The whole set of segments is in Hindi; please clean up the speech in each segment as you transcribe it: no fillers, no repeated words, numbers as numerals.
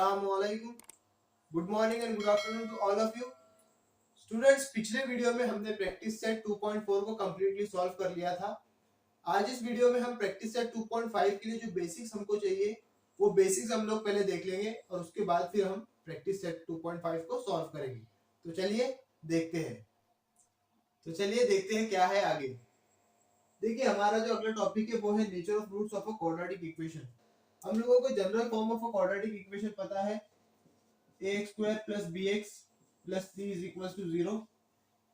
अस्सलामुअलैकुम, good morning and good afternoon to all of you students. पिछले वीडियो में हमने प्रैक्टिस सेट 2.4 को कम्प्लीटली सॉल्व कर लिया था। आज इस वीडियो में हम प्रैक्टिस सेट 2.5 के लिए जो बेसिक्स हमको चाहिए वो बेसिक्स हम लोग पहले देख लेंगे और उसके बाद फिर हम प्रैक्टिस सेट 2.5 को सॉल्व करेंगे। तो चलिए देखते हैं क्या है आगे। देखिए, हमारा जो अगला टॉपिक है वो है nature of roots of a quadratic equation. हम लोगों को general form of a quadratic equation पता है, ax square plus bx plus c is equal to 0।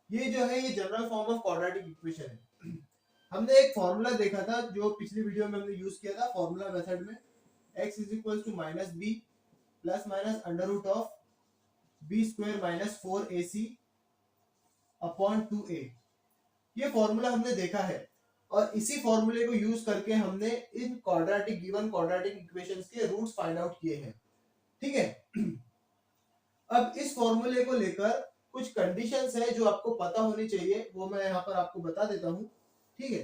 ये जो है ये general form of quadratic equation है। हमने एक फॉर्मूला देखा था जो पिछली वीडियो में हमने यूज किया था फॉर्मूला मेथड में, x is equal to minus B plus minus under root of B square minus 4ac upon 2a। ये फॉर्मूला हमने देखा है और इसी फॉर्मूले को यूज करके हमने इन क्वाड्रेटिक गिवन क्वाड्रेटिक इक्वेशंस के रूट्स फाइंड आउट किए हैं। ठीक है। अब इस फॉर्मूले को लेकर कुछ कंडीशंस है जो आपको पता होनी चाहिए, वो मैं यहाँ पर आपको बता देता हूँ। ठीक है।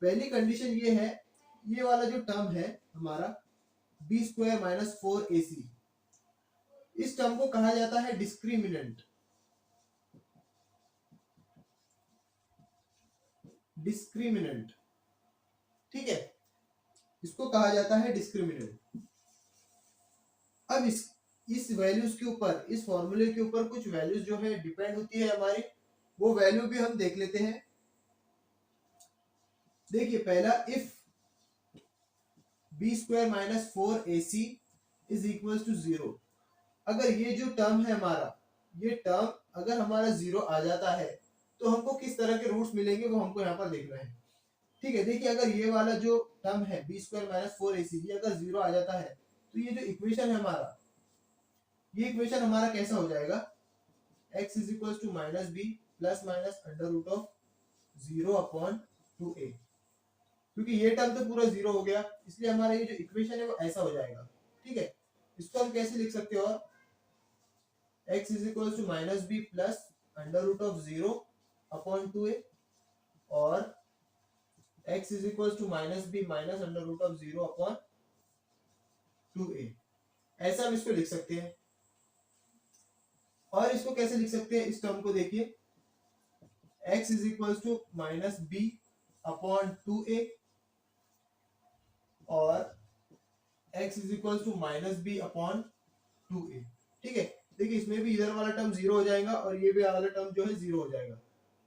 पहली कंडीशन ये है, ये वाला जो टर्म है हमारा बी स्क्वायर माइनस 4ac, इस टर्म को कहा जाता है डिस्क्रिमिनेंट। डिस्क्रिमिनेंट, ठीक है, इसको कहा जाता है डिस्क्रिमिनेंट। अब इस वैल्यूज के ऊपर, इस फॉर्मूले के ऊपर कुछ वैल्यूज जो है डिपेंड होती है हमारी, वो वैल्यू भी हम देख लेते हैं। देखिए, पहला if B square minus 4ac is equal to 0, अगर ये जो टर्म है हमारा, ये टर्म अगर हमारा 0 आ जाता है तो हमको किस तरह के रूट्स मिलेंगे वो हमको यहाँ पर देखना है। ठीक है। देखिए, अगर ये वाला जो टर्म है बी स्क्वायर माइनस 4ac ये अगर 0 आ जाता है तो ये जो इक्वेशन है हमारा, ये इक्वेशन हमारा कैसा हो जाएगा, x is equal to minus B plus minus under root of 0 upon 2a। क्योंकि ये टर्म तो पूरा 0 हो गया, इसलिए हमारा ये जो इक्वेशन है वो ऐसा हो जाएगा। ठीक है। इसको हम कैसे लिख सकते हो, x is equal to minus B plus under root of 0 upon 2a और x is equal to minus B minus under root of 0 upon 2a। ऐसा हम इसको लिख सकते हैं। और इसको कैसे लिख सकते हैं, इस टर्म को देखिए, x is equal to minus B upon 2a और x is equal to minus B upon 2a। ठीक है। देखिए, इसमें भी इधर वाला टर्म 0 हो जाएगा और ये भी वाला टर्म जो है 0 हो जाएगा,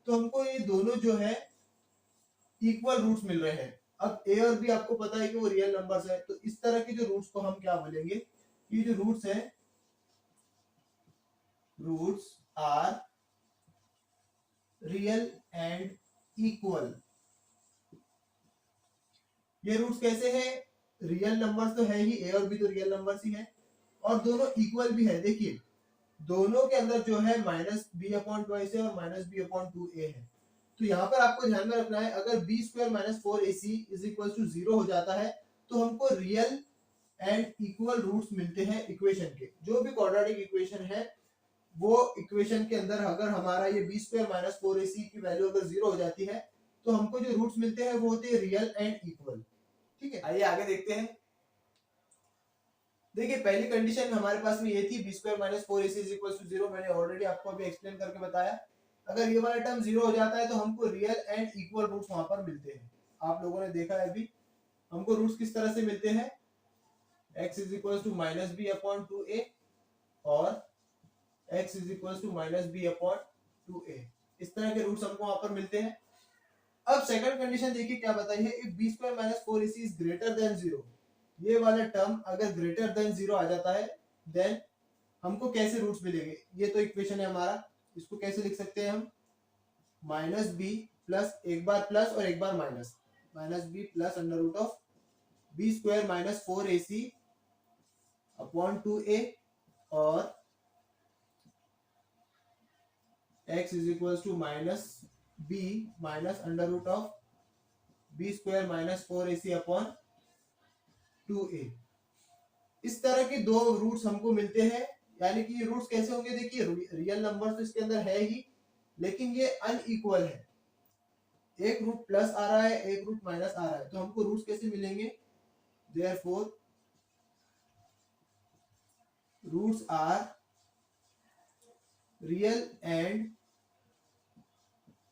तो हमको ये दोनों जो है इक्वल रूट्स मिल रहे हैं। अब a और b आपको पता है कि वो रियल नंबर्स है, तो इस तरह के जो रूट्स को हम क्या बोलेंगे, ये जो रूट्स है, roots are real and equal. ये रूट्स कैसे हैं, रियल नंबर्स तो है ही, a और b तो रियल नंबर्स ही है और दोनों इक्वल भी है। देखिए, दोनों के अंदर जो है माइनस बी अपॉन ट्वाइस है और माइनस बी अपॉन 2a है। तो यहाँ पर आपको ध्यान में रखना है, अगर B square minus 4ac is equal to 0 हो जाता है तो हमको रियल एंड इक्वल रूट्स मिलते हैं इक्वेशन के। जो भी क्वाड्रेटिक इक्वेशन है वो इक्वेशन के अंदर अगर हमारा ये बी स्क्वायर माइनस 4ac की वैल्यू अगर 0 हो जाती है तो हमको जो रूट्स मिलते हैं वो होते हैं रियल एंड इक्वल। ठीक है। आइए आगे देखते हैं। देखिए, पहली कंडीशन हमारे पास में ये थी B square minus 4ac is equal to 0। मैंने ऑलरेडी आपको अभी एक्सप्लेन करके बताया, अगर ये वाला टर्म 0 हो जाता है तो हमको रियल एंड इक्वल रूट्स वहां पर मिलते हैं। आप लोगों ने देखा है अभी हमको रूट्स किस तरह से मिलते हैं, x is equal to minus B upon 2a और x is equal to minus B upon 2a। इस तरह के रूट्स हमको वहां पर मिलते हैं। अब सेकंड कंडीशन देखिए क्या बताई है, if B square minus 4ac is greater than 0, ये वाला टर्म अगर ग्रेटर देन 0 आ जाता है देन हमको कैसे रूट्स मिलेंगे। ये तो इक्वेशन है हमारा, इसको कैसे लिख सकते हैं हम, माइनस बी प्लस एक बार प्लस और एक बार minus, minus B plus under root of B square minus 4ac upon 2a और x is equal to minus B minus under root of B square minus 4ac upon 2a। इस तरह के दो रूट्स हमको मिलते हैं। यानी कि ये रूट्स कैसे होंगे, देखिए रियल नंबर तो इसके अंदर है ही, लेकिन ये अनइक्वल है, एक रूट प्लस आ रहा है एक रूट माइनस आ रहा है, तो हमको रूट्स कैसे मिलेंगे, therefore roots are real and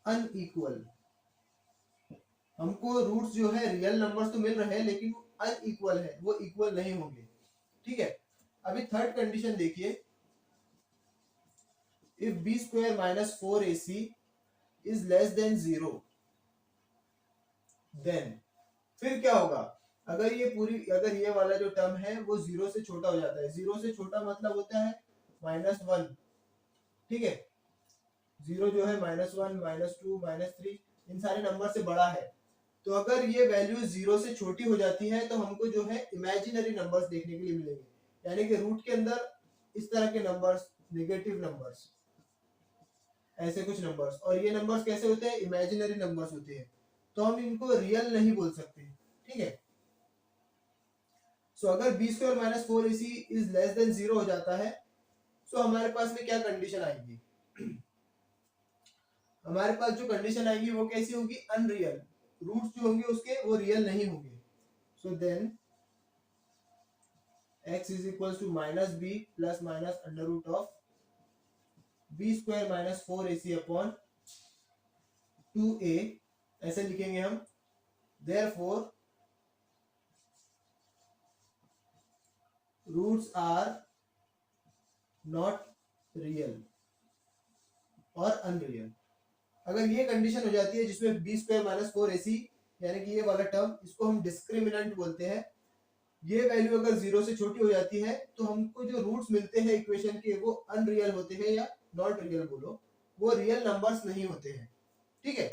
unequal. हमको रूट्स जो है रियल नंबर्स तो मिल रहे हैं लेकिन अनइक्वल है, वो इक्वल नहीं होंगे। ठीक है, अभी थर्ड कंडीशन देखिए, if B square minus 4ac is less than 0, then फिर क्या होगा? अगर ये वाला जो टर्म है वो 0 से छोटा हो जाता है, 0 से छोटा मतलब होता है -1। ठीक है, 0 जो है -1, -2, -3 इन सारे नंबर से बड़ा है। तो अगर ये वैल्यू 0 से छोटी हो जाती है तो हमको जो है इमेजिनरी नंबर्स देखने के लिए मिलेंगे, यानी कि रूट के अंदर इस तरह के नंबर्स, नेगेटिव नंबर्स, ऐसे कुछ नंबर्स। और ये नंबर्स कैसे होते हैं? इमेजिनरी नंबर्स होते हैं, तो हम इनको रियल नहीं बोल सकते। ठीक है, सो अगर B square minus 4ac is less than 0 हो जाता है, सो हमारे पास में क्या कंडीशन आएगी? हमारे पास जो कंडीशन आएगी वो कैसी होगी? अनरियल। रूट्स जो होंगे उसके वो रियल नहीं होंगे। So then x is equal to minus B plus minus under root of B square minus 4ac upon 2a, ऐसे लिखेंगे हम। Therefore roots are not real और अनरियल। अगर ये कंडीशन हो जाती है जिसमें बी स्क्वायर माइनस 4ac, यानी कि ये वाला टर्म, इसको हम डिस्क्रिमिनेंट बोलते हैं, ये वैल्यू अगर 0 से छोटी हो जाती है तो हमको जो रूट्स मिलते हैं इक्वेशन के वो अनरियल होते हैं, या नॉट रियल बोलो, वो रियल नंबर्स नहीं होते हैं। ठीक है,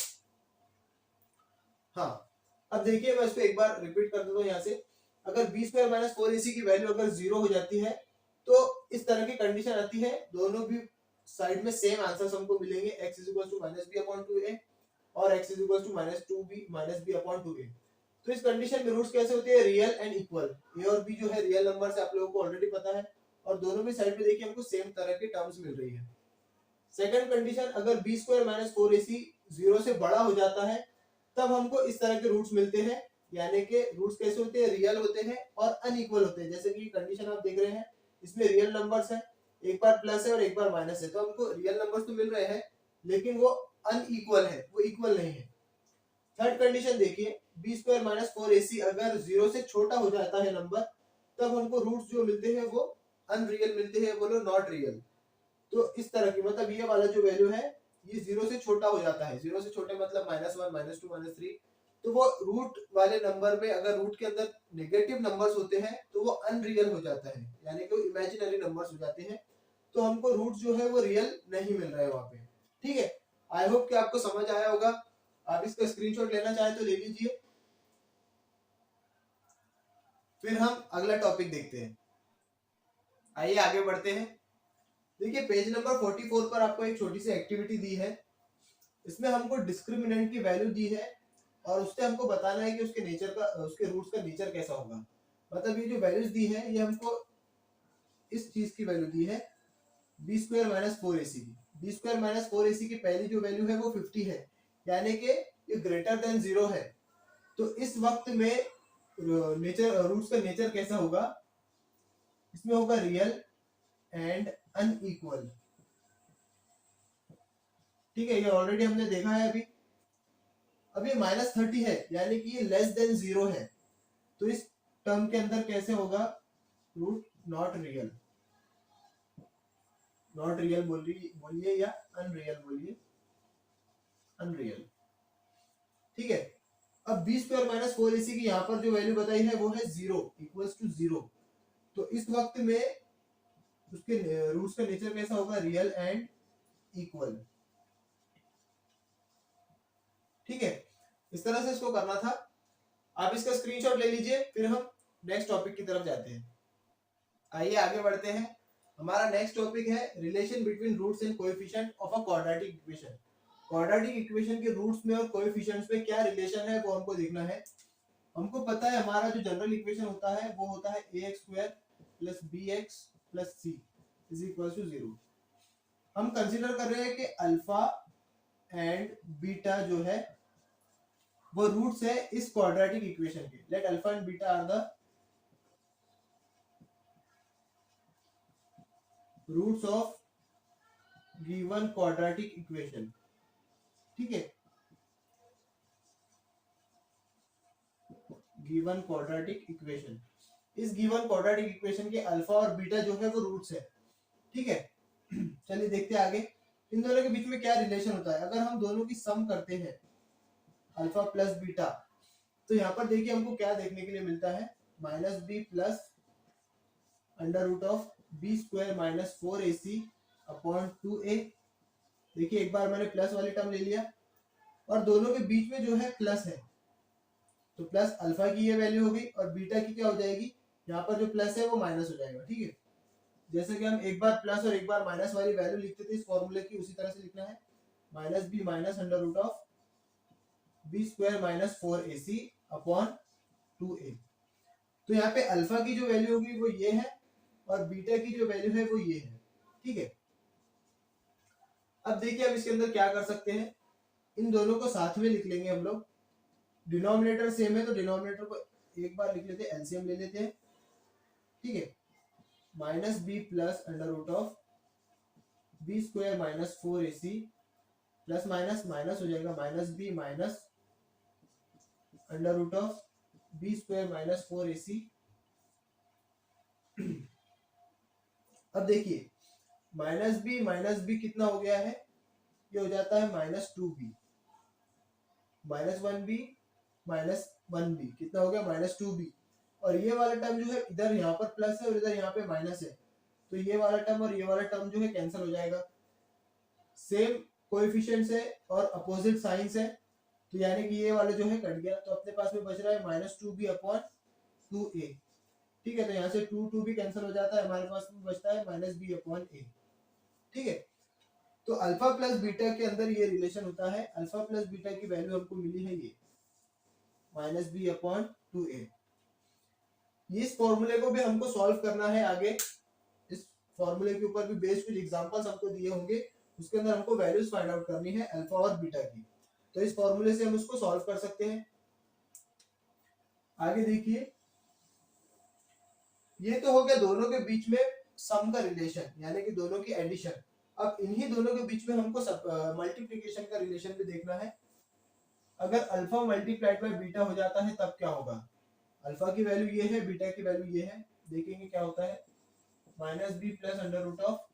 हाँ। अब देखिए, मैं इसको एक बार रिपीट कर देता हूँ यहाँ से। अगर बी स्क्वायर माइनस 4ac की वैल्यू अगर 0 हो जाती है तो इस तरह की कंडीशन आती है, दोनों भी साइड में सेम आंसर्स हमको मिलेंगे, x is equal to minus B upon 2a और x is equal to minus B upon 2a। तो इस कंडीशन में रूट्स कैसे होते हैं? Real and equal. ए और बी जो है रियल नंबर्स, आप लोगों को ऑलरेडी पता है, और दोनों भी साइड में देखिए हमको सेम तरह के टर्म्स मिल रही है। सेकंड कंडीशन, अगर बी स्क्वायर माइनस 4ac 0 से बड़ा हो जाता है तब हमको इस तरह के रूट्स मिलते हैं, यानी कि रूट्स कैसे होते हैं? रियल होते हैं और अनइक्वल होते हैं। जैसे कि कंडीशन आप देख रहे हैं, इसमें रियल नंबर्स है, एक बार प्लस है और एक बार माइनस है, तो हमको रियल नंबर्स तो मिल रहे हैं लेकिन वो अनइक्वल है, वो इक्वल नहीं है। थर्ड कंडीशन देखिए, बी स्क्वायर माइनस 4ac अगर 0 से छोटा हो जाता है नंबर, तब हमको रूट्स जो मिलते हैं वो अनरियल मिलते हैं, बोलो नॉट रियल। तो इस तरह की, मतलब ये वाला जो वैल्यू है ये 0 से छोटा हो जाता है, 0 से छोटे मतलब -1, -2, -3, तो वो रूट वाले नंबर में, अगर रूट के अंदर नेगेटिव नंबर्स होते हैं तो वो अनरियल हो जाता है, यानी कि इमेजिनरी नंबर्स हो जाते हैं, तो हमको रूट जो है वो रियल नहीं मिल रहा है वहां पे। ठीक है, आई होप कि आपको समझ आया होगा। आप इसका स्क्रीनशॉट लेना चाहे तो ले लीजिए। फिर हम अगला टॉपिक देखते हैं, आइए आगे बढ़ते हैं। देखिए, पेज नंबर 44 पर आपको एक छोटी सी एक्टिविटी दी है। इसमें हमको डिस्क्रिमिनेंट की वैल्यू दी है और उससे हमको बताना है कि उसके नेचर का, उसके रूट्स का नेचर कैसा होगा। मतलब ये जो वैल्यूज दी है ये हमको इस चीज की वैल्यू दी है, बी स्क्वायर माइनस 4ac की। बी स्क्वायर माइनस 4ac की पहली जो वैल्यू है वो 50 है, यानी कि ये ग्रेटर देन 0 है। तो इस वक्त में नेचर, रूट्स का नेचर कैसा होगा? इसमें होगा रियल एंड अनइक्वल। ठीक है, ये ऑलरेडी हमने देखा है। अभी -30 है, यानी कि ये लेस देन 0 है, तो इस टर्म के अंदर कैसे होगा? Root not real. Not real बोलिए या अनरियल बोलिए, अनरियल। ठीक है, अब बी स्क्वायर माइनस 4ac की यहाँ पर जो वैल्यू बताई है वो है 0, इक्वल्स टू 0। तो इस वक्त में उसके रूट्स का नेचर कैसा होगा? Real and equal. ठीक है, इस तरह से इसको करना था। आप इसका स्क्रीनशॉट ले लीजिए, फिर हम नेक्स्ट टॉपिक की तरफ जाते हैं। आइए आगे बढ़ते हैं। हमारा नेक्स्ट टॉपिक है relation between roots and coefficient of a quadratic equation. Quadratic equation के रूट्स में और कोएफिशिएंट्स में क्या रिलेशन है वो हमको देखना है। हमको पता है हमारा जो जनरल इक्वेशन होता है वो होता है ax² plus bx plus c is equal to 0। हम कंसीडर कर रहे हैं कि अल्फा एंड बीटा जो है वो रूट्स है इस क्वाड्रेटिक इक्वेशन के। Let alpha and beta are the roots of given quadratic equation. ठीक है, गिवन क्वाड्रेटिक इक्वेशन, इस गिवन क्वाड्रेटिक इक्वेशन के अल्फा और बीटा जो है वो रूट्स है। ठीक है, चलिए देखते हैं आगे इन दोनों के बीच में क्या रिलेशन होता है। अगर हम दोनों की सम करते हैं अल्फा प्लस बीटा, तो यहाँ पर देखिए हमको क्या देखने के लिए मिलता है, minus B plus under root of B square minus 4ac upon 2a। देखिए एक बार मैंने प्लस वाली टर्म ले लिया और दोनों के बीच में जो है प्लस है, तो प्लस अल्फा की ये वैल्यू हो गई और बीटा की क्या हो जाएगी, यहाँ पर जो प्लस है वो माइनस हो जाएगा। ठीक है, जैसे कि हम एक बार प्लस और एक बार माइनस वाली वैल्यू लिखते थे इस फॉर्मूले की, उसी तरह से लिखना है, minus B minus under root of B square minus 4ac upon 2a। तो यहाँ पे अल्फा की जो वैल्यू होगी वो ये है और बीटा की जो वैल्यू है वो ये है। ठीक है, अब देखिए हम इसके अंदर क्या कर सकते हैं, इन दोनों को साथ में लिख लेंगे हम लोग। डिनोमिनेटर सेम है तो डिनोमिनेटर को एक बार लिख लेते हैं, एलसीएम ले लेते हैं। ठीक है, minus B plus under root of B square minus 4ac plus minus minus हो जाएगा, minus B minus under root of B square minus 4ac। अब देखिए माइनस बी कितना हो गया है, ये हो जाता है minus 2b, minus 1b minus 1b कितना हो गया, माइनस 2b। और ये वाला टर्म जो है इधर यहाँ पर प्लस है और इधर यहाँ पे माइनस है, तो ये वाला टर्म और ये वाला टर्म जो है कैंसिल हो जाएगा। सेम कोएफिशिएंट्स है और अपोजिट साइंस है, तो यानी कि ये वाला जो है कट गया, तो अपने पास में बच रहा है माइनस 2b अपॉन 2a। ठीक है, तो यहाँ से 2 भी कैंसिल हो जाता है, हमारे पास में बचता है माइनस बी अपॉन a। ठीक है, तो अल्फा प्लस बीटा के अंदर ये रिलेशन होता है, अल्फा प्लस बीटा की वैल्यू हमको मिली है ये माइनस बी अपॉन 2a। इस फॉर्मूले को भी हमको सॉल्व करना है आगे, इस फॉर्मूले के ऊपर भी बेस्ड कुछ एग्जांपल्स हमको दिए होंगे, उसके अंदर हमको वैल्यूज फाइंड आउट करनी है अल्फा और बीटा की, तो इस फॉर्मूले से हम उसको सॉल्व कर सकते हैं। आगे देखिए, ये तो हो गया दोनों के बीच में सम का रिलेशन, यानी कि दोनों की एडिशन। अब इन्हीं दोनों के बीच में हमको मल्टीप्लिकेशन का रिलेशन भी देखना है। अगर अल्फा मल्टीप्लाइड बाय बीटा हो जाता है तब क्या होगा, अल्फा की वैल्यू ये है, बीटा की वैल्यू ये है, देखेंगे क्या होता है, minus B plus under root of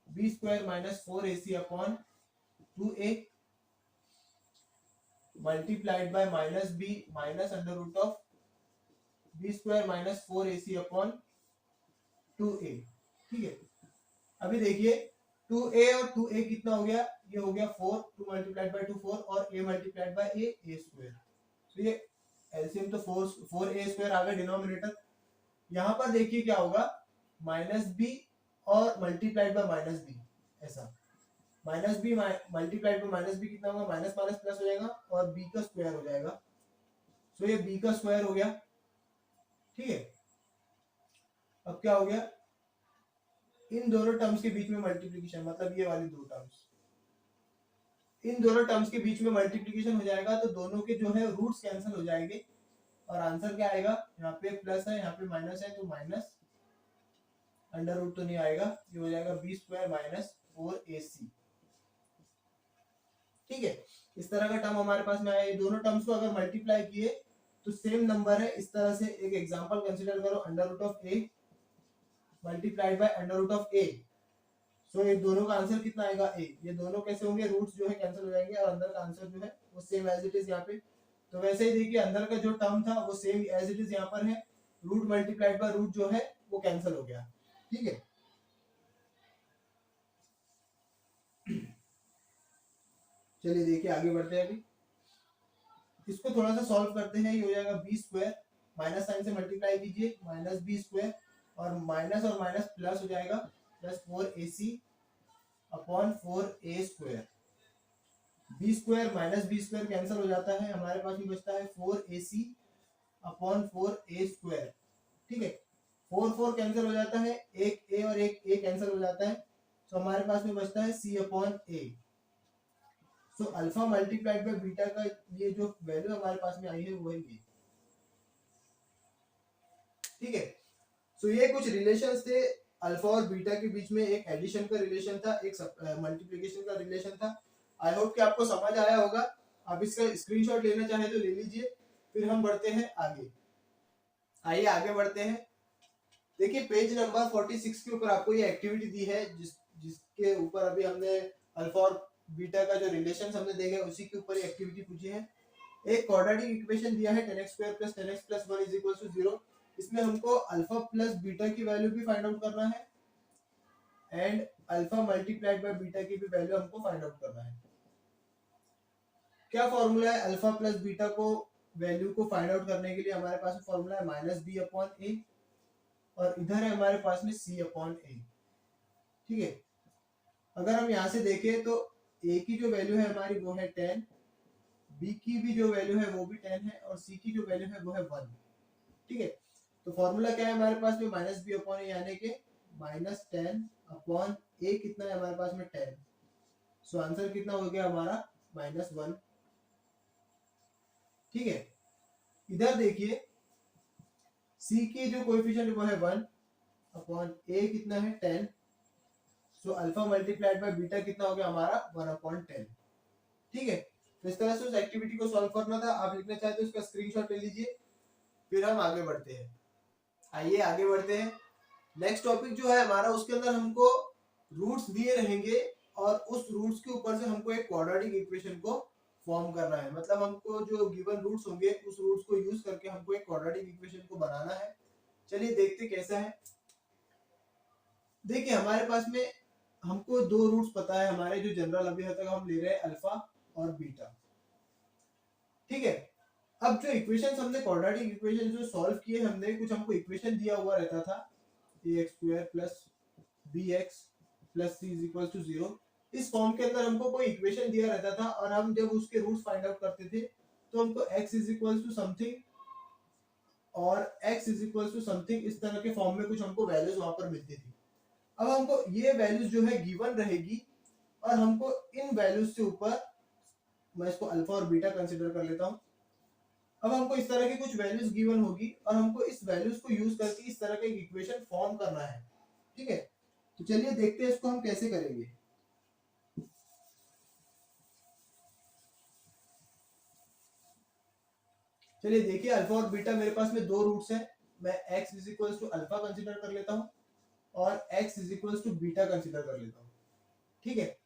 B square minus 4ac upon 2a multiplied by minus B minus under root of B square minus 4ac upon 2a। ठीक है, अभी देखिए 2a और 2a कितना हो गया, ये हो गया 4, 2 मल्टीप्लाइड बाय 2 4 और a multiplied bye a square, तो ये एलसीएम तो 4a स्क्वायर आ गया डिनोमिनेटर। यहाँ पर देखिए क्या होगा, माइनस बी और मल्टीप्लाइड बाय माइनस बी, ऐसा minus B multiplied by minus B कितना होगा, माइनस माइनस प्लस हो जाएगा और b का स्क्वायर हो जाएगा, तो ये b का स्क्वायर हो गया। ठीक है, अब क्या हो गया, इन दोनों टर्म्स के बीच में मल्टीप्लिकेशन, मतलब ये वाली दो टर्म्स, इन दोनों टर्म्स के बीच में मल्टीप्लिकेशन हो जाएगा, तो दोनों के जो है रूट्स कैंसिल हो जाएंगे और आंसर क्या आएगा, यहाँ पे प्लस है यहाँ पे माइनस है, तो माइनस अंडर रूट तो नहीं आएगा, ये हो जाएगा बी स्क्वायर माइनस 4ac। ठीक है, इस तरह का टर्म हमारे पास में आया। ये दोनों टर्म्स को अगर मल्टीप्लाई किए तो सेम नंबर है, इस तरह से एक एग्जांपल कंसीडर करो, under root of a multiplied by under root of a, so ये दोनों का आंसर कितना आएगा a। ये दोनों कैसे होंगे, रूट्स जो है कैंसिल हो जाएंगे और अंदर का आंसर जो है वो सेम एज इट इज यहाँ पे। तो वैसे ही देखिए अंदर का जो टर्म था वो सेम एज इट इज यहाँ पर है, रूट मल्टीप्लाइड बाय रूट जो है वो कैंसिल हो गया। ठीक है, चलिए देखिए आगे बढ़ते हैं। अभी इसको थोड़ा सा सॉल्व करते हैं, ये हो जाएगा बी स्क्वायर, माइनस साइन से मल्टीप्लाई कीजिए, माइनस बी स्क्वायर और माइनस प्लस हो जाएगा, plus 4ac upon 4a square. B square minus B square cancel हो जाता है, हमारे पास भी बचता है 4ac अपॉन 4a स्क्वायर। ठीक है, 4 कैंसिल हो जाता है, एक a और एक a कैंसिल हो जाता है, तो हमारे पास में बचता है c upon a। So alpha multiplied by beta का ये जो वैल्यू हमारे पास में आई है वो है ये। ठीक है, सो ये कुछ रिलेशंस थे अल्फा और बीटा के बीच में एक एडिशन का रिलेशन था, एक मल्टीप्लिकेशन का रिलेशन था। आई होप कि आपको समझ आया होगा। आप इसका स्क्रीनशॉट लेना चाहे तो ले लीजिए। फिर हम बढ़ते हैं आगे। आइए आगे बढ़ते हैं। देखिए पेज नंबर 46 के ऊपर आपको ये एक्टिविटी दी है, जिसके ऊपर अभी हमने अल्फा और बीटा का जो रिलेशन हमने देखे उसी के ऊपर ये एक्टिविटी पूछी है। एक क्वाड्रेटिक इक्वेशन दिया है 10x² + 10x + 1 = 0। इसमें हमको अल्फा प्लस बीटा की वैल्यू भी फाइंड आउट करना है and alpha multiplied by beta की भी वैल्यू हमको फाइंड आउट करना है। क्या फॉर्मूला है अल्फा प्लस बीटा को वैल्यू को फाइंड आउट करने के लिए? हमारे पास फॉर्मूला है -b/a और इधर है हमारे पास में c/a। ठीक है, अगर हम यहाँ से देखें तो a की जो वैल्यू है हमारी वो है 10, b की भी जो वैल्यू है वो भी 10 है और c की जो वैल्यू है वो है 1। ठीक है, तो फॉर्मूला क्या है हमारे पास में? -b/a यानी कि -10/a कितना है हमारे पास में? 10। सो आंसर कितना हो गया हमारा? -1। ठीक है, इधर देखिए c की जो कोएफिशिएंट वो है 1/a कितना है? 10। So alpha multiplied by beta कितना हो गया हमारा? 1/10। ठीक है, तो इस तरह से उस एक्टिविटी को सॉल्व करना था। आप लिखना चाहते हो उसका स्क्रीनशॉट ले लीजिए। फिर हम आगे बढ़ते हैं। आइए आगे बढ़ते हैं। नेक्स्ट टॉपिक जो है हमारा, उसके अंदर हमको रूट्स दिए रहेंगे और उस रूट्स के ऊपर से हमको एक क्वाड्रेटिक इक्वेशन को फॉर्म करना है। मतलब हमको जो गिवन रूट्स होंगे उस रूट्स को यूज करके हमको एक क्वाड्रेटिक इक्वेशन को बनाना है। चलिए देखते कैसा है। देखिए हमारे पास में हमको दो रूट्स पता है हमारे, जो जनरल अभी तक हम ले रहे हैं अल्फा और बीटा। ठीक है, अब जो इक्वेशंस हमने क्वाड्रेटिक इक्वेशन जो सॉल्व किए हमने, कुछ हमको इक्वेशन दिया हुआ रहता था ax² + bx + c = 0। इस फॉर्म के अंदर हमको कोई इक्वेशन दिया रहता था और हम जब उसके रूट्स फाइंड आउट करते थे तो हमको x = समथिंग और x = समथिंग इस तरह के फॉर्म में कुछ हमको वैल्यूज वहां पर मिलती थी। अब हमको ये वैल्यूज जो है गिवन रहेगी और हमको इन वैल्यूज से ऊपर, मैं इसको अल्फा और बीटा कंसीडर कर लेता हूं। अब हमको इस तरह की कुछ वैल्यूज गिवन होगी और हमको इस वैल्यूज को यूज करके इस तरह का एक इक्वेशन फॉर्म करना है। ठीक है, तो चलिए देखते हैं इसको हम कैसे करेंगे। चलिए देखिए अल्फा और बीटा मेरे पास में दो रूट्स हैं। मैं x = अल्फा कंसीडर कर लेता हूं और x = बीटा कंसीडर कर लेता हूं। ठीक है,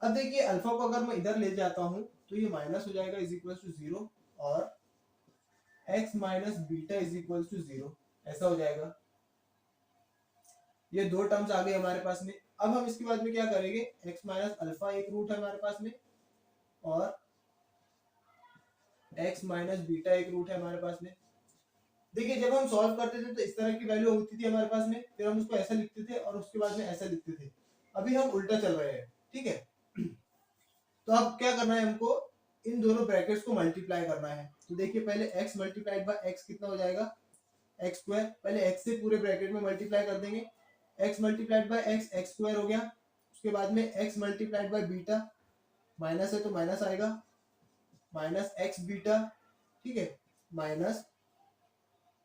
अब देखिए अल्फा को अगर मैं इधर ले जाता हूं तो ये माइनस हो जाएगा =0 और x - बीटा =0 ऐसा हो जाएगा। ये दो टर्म्स आ गए हमारे पास में। अब हम इसके बाद में क्या करेंगे? x - अल्फा एक रूट है हमारे पास में और x - बीटा एक रूट है हमारे पास में। देखिए जब हम सॉल्व करते थे तो इस तरह की वैल्यू होती थी हमारे पास में, फिर हम उसको ऐसा लिखते थे और उसके बाद में ऐसा लिखते थे। अभी हम उल्टा चल रहे हैं। ठीक है, तो अब क्या करना है हमको? इन दोनों ब्रैकेट्स को मल्टीप्लाई करना है। तो देखिए पहले x × x कितना हो जाएगा? x²। पहले x से पूरे ब्रैकेट में मल्टीप्लाई कर देंगे। x × x x² हो गया। उसके बाद में x × बीटा, माइनस है तो माइनस आएगा, -x बीटा। ठीक है, माइनस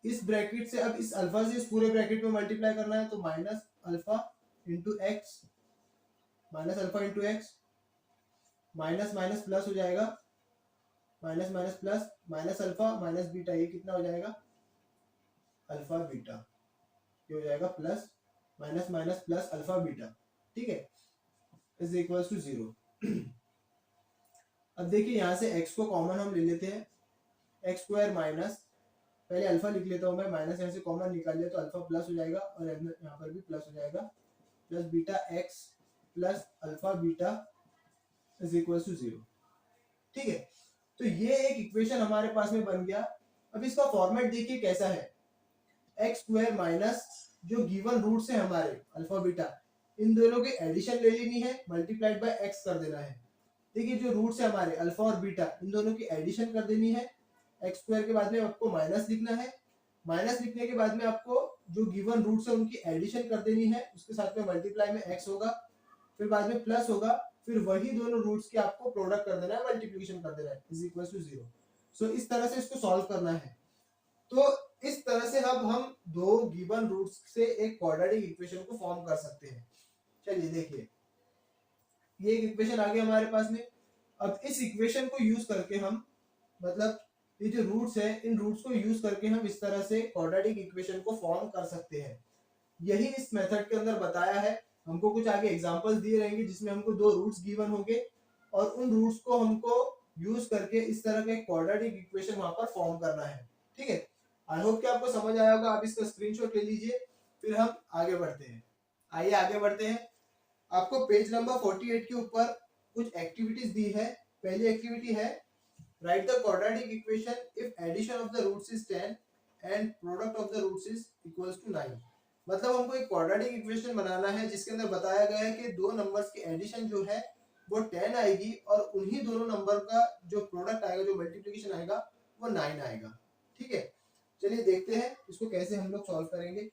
इस ब्रैकेट से, अब इस अल्फा से इस पूरे ब्रैकेट में मल्टीप्लाई करना है तो -alpha × x, -alpha × x, minus minus plus हो जाएगा, minus minus plus, -alpha - beta, ये कितना हो जाएगा? Alpha beta. ये हो जाएगा plus minus minus plus alpha beta. ठीक है, = 0। अब देखिए यहाँ से x को कॉमन हम ले लेते हैं। x² माइनस, पहले अल्फा लिख लेता हूँ मैं, माइनस यहाँ से कॉमन निकाल लिया तो अल्फा प्लस हो जाएगा और यहाँ पर भी प्लस हो जाएगा, plus beta x plus alpha beta = 0। ठीक है, तो ये एक इक्वेशन हमारे पास में बन गया। अब इसका फॉर्मेट देखिए कैसा है। x² माइनस जो गिवन रूट्स है हमारे अल्फा बीटा, इन दोनों की एडिशन ले लेनी है, मल्टीप्लाइड बाय x कर देना है। देखिए जो रूट्स है हमारे अल्फा और बीटा, इन दोनों की एडिशन कर देनी है। x² के बाद में आपको माइनस लिखना है। माइनस लिखने के बाद में आपको जो गिवन रूट्स है उनकी एडिशन कर देनी है, उसके साथ में मल्टीप्लाई में x होगा, फिर बाद में प्लस होगा, फिर वही दोनों रूट्स के आपको प्रोडक्ट कर देना है, मल्टीप्लिकेशन कर देना है, = 0। सो इस तरह से इसको सॉल्व करना है। तो इस तरह से अब हम दो गिवन रूट्स से एक क्वाड्रेटिक इक्वेशन को फॉर्म कर सकते हैं। चलिए देखिए, ये एक इक्वेशन आ गई हमारे पास में। अब इस इक्वेशन को यूज करके हम, मतलब ये जो रूट्स है, इन रूट्स को यूज करके हम इस तरह से क्वाड्रेटिक इक्वेशन को फॉर्म कर सकते हैं। यही इस मेथड के अंदर बताया है। हमको कुछ आगे एग्जांपल्स दिए रहेंगे जिसमें हमको दो रूट्स गिवन होंगे और उन रूट्स को हमको यूज करके इस तरह का एक क्वाड्रेटिक इक्वेशन वहां पर फॉर्म करना है। ठीक है, आई होप कि आपको समझ आया होगा। आप इसका स्क्रीनशॉट ले लीजिए, फिर हम आगे बढ़ते हैं। आइए आगे बढ़ते हैं। आपको पेज नंबर 48 के ऊपर कुछ एक्टिविटीज दी है। पहली एक्टिविटी है write the quadratic equation if addition of the roots is 10 and product of the roots is equals to 9। मतलब हमको एक क्वाड्रेटिक इक्वेशन बनाना है जिसके अंदर बताया गया है कि दो नंबर्स की एडिशन जो है वो 10 आएगी और उन्हीं दोनों नंबर का जो प्रोडक्ट आएगा, जो मल्टीप्लिकेशन आएगा, वो 9 आएगा। ठीक है, चलिए देखते हैं इसको कैसे हम लोग सॉल्व करेंगे।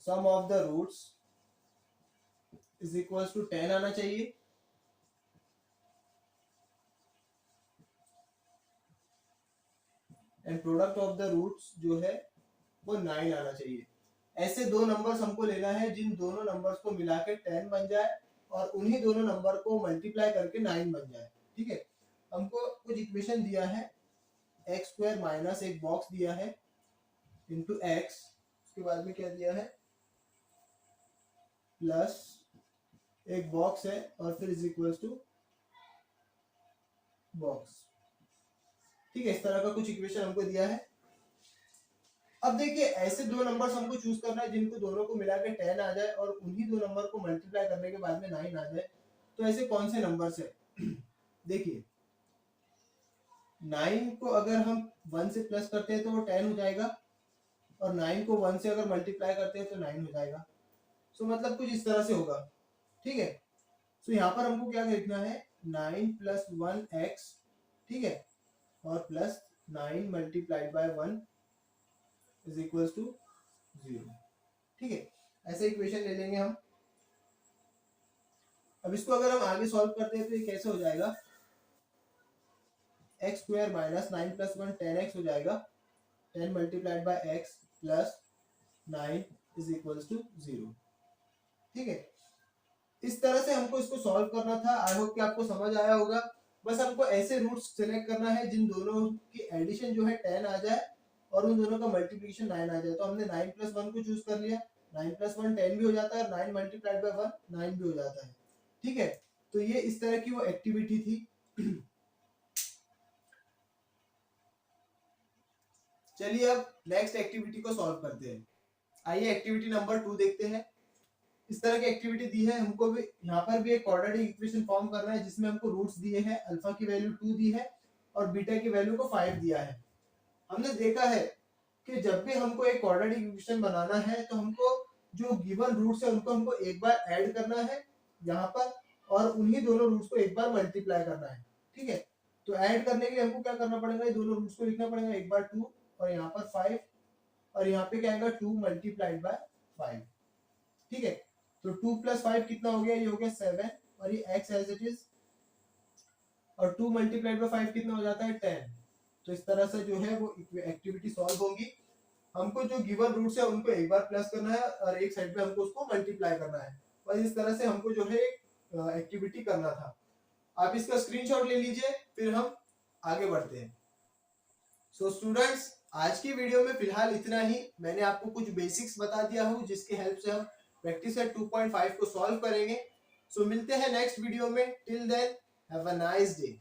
Sum of the roots is equals to 10 आना चाहिए and product of the roots जो है वो 9 आना चाहिए। ऐसे दो नंबर्स हमको लेना है जिन दोनों नंबर्स को मिला के 10 बन जाए और उन्हीं दोनों नंबर को मल्टीप्लाई करके 9 बन जाए। ठीक है, हमको कुछ इक्वेशन दिया है, एक्स स्क्वायर माइनस एक बॉक्स दिया है इंटू एक्स, उसके बाद में क्या दिया है प्लस एक बॉक्स है और फिर इज इक्वल्स टू बॉक्स। ठीक है, इस तरह का कुछ इक्वेशन हमको दिया है। अब देखिए, ऐसे दो नंबर्स हमको चूज करना है जिनको दोनों को मिला के 10 आ जाए और उन्हीं दो नंबर को मल्टीप्लाई करने के बाद में 9 आ जाए। तो ऐसे कौन से नंबर्स है? देखिए, 9 को अगर हम 1 से प्लस करते हैं तो वो 10 हो जाएगा और 9 को 1 से अगर मल्टीप्लाई करते हैं तो 9 हो जाएगा। सो मतलब कुछ इस तरह से होगा। ठीक है, सो यहाँ पर हमको क्या लिखना है, 9 प्लस 1x, ठीक है, और plus 9 multiplied by 1 is equals to 0। ठीक है, ऐसे इक्वेशन ले लेंगे हम। अब इसको अगर हम आगे सॉल्व करते हैं तो ये कैसे हो जाएगा, x square minus 9 plus 1 10x हो जाएगा, 10 multiplied by x plus 9 is equals to 0। ठीक है, इस तरह से हमको इसको सॉल्व करना था। आई होप कि आपको समझ आया होगा। बस हमको ऐसे रूट्स सेलेक्ट करना है जिन दोनों की एडिशन जो है 10 आ जाए और उन दोनों का मल्टीप्लिकेशन 9 आ जाए। तो हमने 9 प्लस 1 को चूज कर लिया, 9 प्लस 1 10 भी हो जाता है और 9 मल्टीप्लाइड बाय 1 9 भी हो जाता है। ठीक है, तो ये इस तरह की वो एक्टिविटी थी। चलिए अब नेक्स्ट एक्टिविटी को सॉल्व करते हैं। आइए एक्टिविटी नंबर 2 देखते हैं। इस तरह की एक्टिविटी दी है हमको भी, यहाँ पर भी एक क्वाड्रेटिक इक्वेशन फॉर्म करना है जिसमें हमको रूट्स दिए हैं, अल्फा की वैल्यू 2 दी है और बीटा की वैल्यू को 5 दिया है। हमने देखा है कि जब भी हमको एक क्वाड्रेटिक इक्वेशन बनाना है तो हमको जो गिवन रूट्स है उनको हमको एक बार ऐड करना है यहाँ पर और उन्हीं दोनों रूट्स को एक बार मल्टीप्लाई करना है। ठीक है, तो ऐड करने के लिए हमको क्या करना पड़ेगा, ये दोनों रूट्स को लिखना पड़ेगा, एक बार 2 और यहाँ पर 5 और यहाँ पे क्या आएगा 2 मल्टीप्लाइड बाय 5। ठीक है, तो 2 प्लस 5 कितना हो गया, ये हो गया 7 और ये x एज इट इज और 2 मल्टीप्लाइड बाय 5 कितना हो जाता है 10। तो इस तरह से जो है वो एक्टिविटी सॉल्व होगी। हमको जो गिवन रूट्स है उनको एक बार प्लस करना है और एक साइड पे हमको उसको मल्टीप्लाई करना है। बस इस तरह से हमको जो है एक्टिविटी करना था। आप इसका स्क्रीनशॉट ले लीजिए, फिर हम आगे बढ़ते हैं। सो स्टूडेंट्स, आज की वीडियो में फिलहाल इतना ही। मैंने आपको कुछ बेसिक्स बता दिया हूँ जिसकी हेल्प से हम प्रैक्टिस सेट 2.5 को सॉल्व करेंगे। सो मिलते हैं नेक्स्ट वीडियो में। Till then have a nice day.